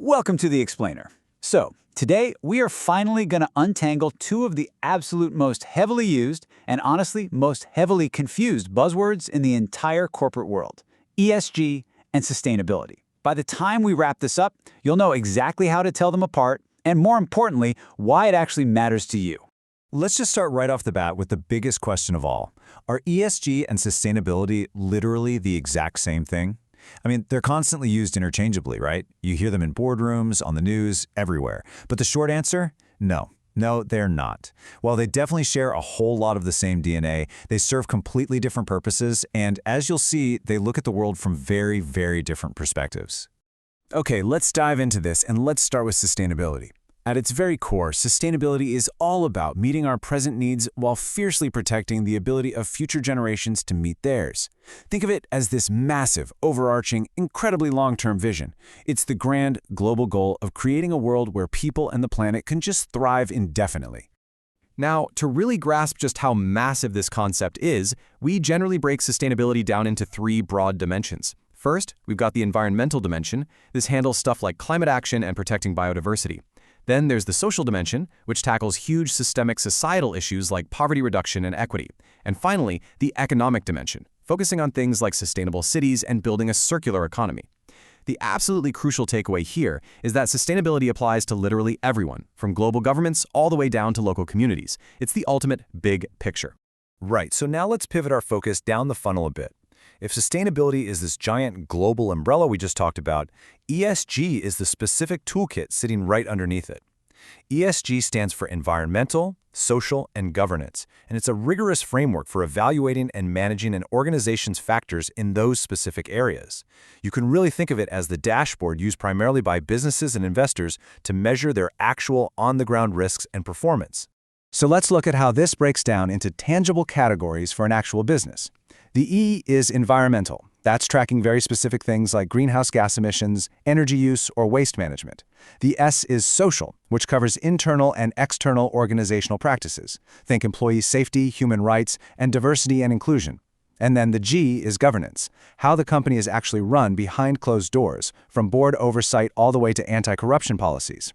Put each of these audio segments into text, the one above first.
Welcome to The Explainer. So, today we are finally going to untangle two of the absolute most heavily used and honestly most heavily confused buzzwords in the entire corporate world: ESG and sustainability. By the time we wrap this up, you'll know exactly how to tell them apart and, more importantly, why it actually matters to you. Let's just start right off the bat with the biggest question of all. Are ESG and sustainability literally the exact same thing? I mean, they're constantly used interchangeably, right? You hear them in boardrooms, on the news, everywhere. But the short answer? No. No, they're not. While they definitely share a whole lot of the same DNA, they serve completely different purposes, and as you'll see, they look at the world from very, very different perspectives. Okay, let's dive into this, and let's start with sustainability. At its very core, sustainability is all about meeting our present needs while fiercely protecting the ability of future generations to meet theirs. Think of it as this massive, overarching, incredibly long-term vision. It's the grand, global goal of creating a world where people and the planet can just thrive indefinitely. Now, to really grasp just how massive this concept is, we generally break sustainability down into three broad dimensions. First, we've got the environmental dimension. This handles stuff like climate action and protecting biodiversity. Then there's the social dimension, which tackles huge systemic societal issues like poverty reduction and equity. And finally, the economic dimension, focusing on things like sustainable cities and building a circular economy. The absolutely crucial takeaway here is that sustainability applies to literally everyone, from global governments all the way down to local communities. It's the ultimate big picture. Right, so now let's pivot our focus down the funnel a bit. If sustainability is this giant global umbrella we just talked about, ESG is the specific toolkit sitting right underneath it. ESG stands for environmental, social, and governance, and it's a rigorous framework for evaluating and managing an organization's factors in those specific areas. You can really think of it as the dashboard used primarily by businesses and investors to measure their actual on-the-ground risks and performance. So let's look at how this breaks down into tangible categories for an actual business. The E is environmental. That's tracking very specific things like greenhouse gas emissions, energy use, or waste management. The S is social, which covers internal and external organizational practices. Think employee safety, human rights, and diversity and inclusion. And then the G is governance, how the company is actually run behind closed doors, from board oversight all the way to anti-corruption policies.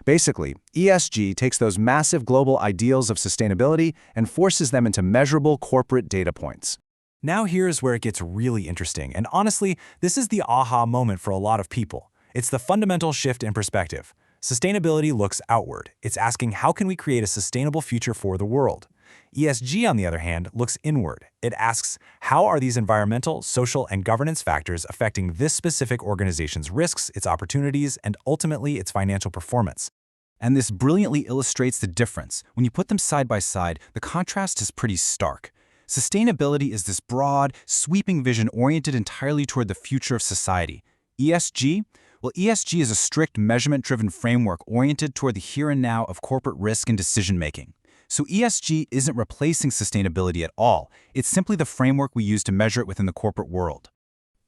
Basically, ESG takes those massive global ideals of sustainability and forces them into measurable corporate data points. Now here's where it gets really interesting, and honestly, this is the aha moment for a lot of people. It's the fundamental shift in perspective. Sustainability looks outward. It's asking, how can we create a sustainable future for the world? ESG, on the other hand, looks inward. It asks, how are these environmental, social, and governance factors affecting this specific organization's risks, its opportunities, and ultimately its financial performance? And this brilliantly illustrates the difference. When you put them side by side, the contrast is pretty stark. Sustainability is this broad, sweeping vision oriented entirely toward the future of society. ESG? Well, ESG is a strict measurement-driven framework oriented toward the here and now of corporate risk and decision-making. So ESG isn't replacing sustainability at all. It's simply the framework we use to measure it within the corporate world.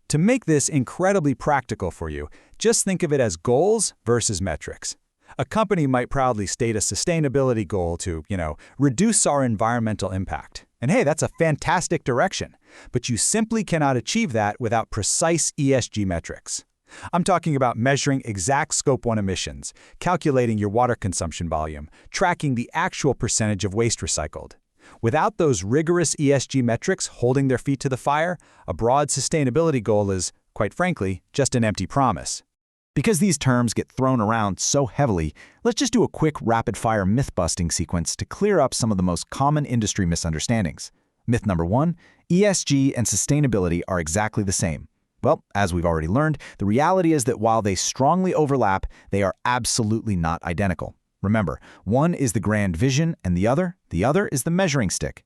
To make this incredibly practical for you, just think of it as goals versus metrics. A company might proudly state a sustainability goal to, reduce our environmental impact. And hey, that's a fantastic direction. But you simply cannot achieve that without precise ESG metrics. I'm talking about measuring exact Scope 1 emissions, calculating your water consumption volume, tracking the actual percentage of waste recycled. Without those rigorous ESG metrics holding their feet to the fire, a broad sustainability goal is, quite frankly, just an empty promise. Because these terms get thrown around so heavily, let's just do a quick rapid-fire myth-busting sequence to clear up some of the most common industry misunderstandings. Myth number 1, ESG and sustainability are exactly the same. Well, as we've already learned, the reality is that while they strongly overlap, they are absolutely not identical. Remember, one is the grand vision and the other is the measuring stick.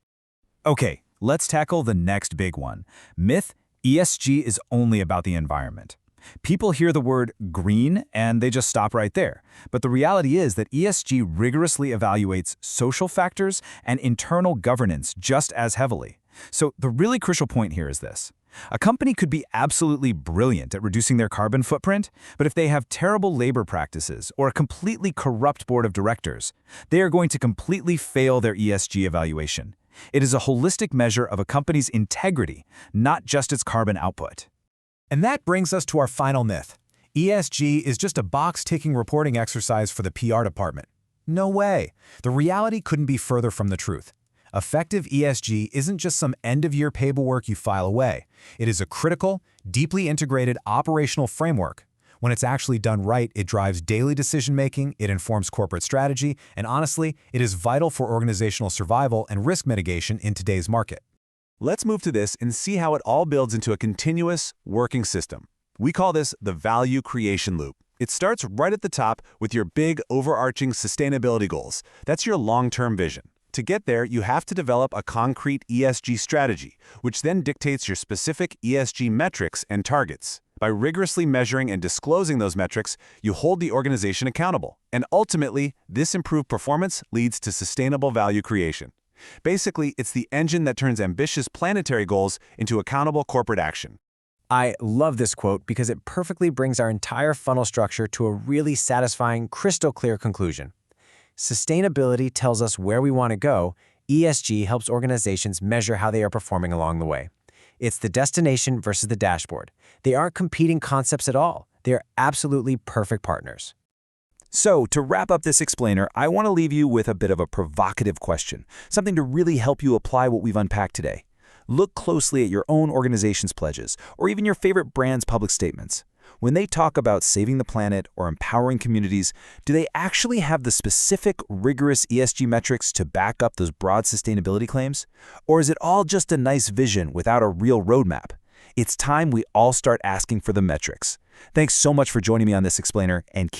Okay, let's tackle the next big one. Myth: ESG is only about the environment. People hear the word green and they just stop right there. But the reality is that ESG rigorously evaluates social factors and internal governance just as heavily. So the really crucial point here is this. A company could be absolutely brilliant at reducing their carbon footprint, but if they have terrible labor practices or a completely corrupt board of directors, they are going to completely fail their ESG evaluation. It is a holistic measure of a company's integrity, not just its carbon output. And that brings us to our final myth. ESG is just a box-ticking reporting exercise for the PR department. No way. The reality couldn't be further from the truth. Effective ESG isn't just some end-of-year paperwork you file away. It is a critical, deeply integrated operational framework. When it's actually done right, it drives daily decision-making, it informs corporate strategy, and honestly, it is vital for organizational survival and risk mitigation in today's market. Let's move to this and see how it all builds into a continuous, working system. We call this the value creation loop. It starts right at the top with your big, overarching sustainability goals. That's your long-term vision. To get there, you have to develop a concrete ESG strategy, which then dictates your specific ESG metrics and targets. By rigorously measuring and disclosing those metrics, you hold the organization accountable. And ultimately, this improved performance leads to sustainable value creation. Basically, it's the engine that turns ambitious planetary goals into accountable corporate action. I love this quote because it perfectly brings our entire funnel structure to a really satisfying, crystal clear conclusion. Sustainability tells us where we want to go. ESG helps organizations measure how they are performing along the way. It's the destination versus the dashboard. They aren't competing concepts at all. They are absolutely perfect partners. So, to wrap up this explainer, I want to leave you with a bit of a provocative question, something to really help you apply what we've unpacked today. Look closely at your own organization's pledges, or even your favorite brand's public statements. When they talk about saving the planet or empowering communities, do they actually have the specific, rigorous ESG metrics to back up those broad sustainability claims? Or is it all just a nice vision without a real roadmap? It's time we all start asking for the metrics. Thanks so much for joining me on this explainer, and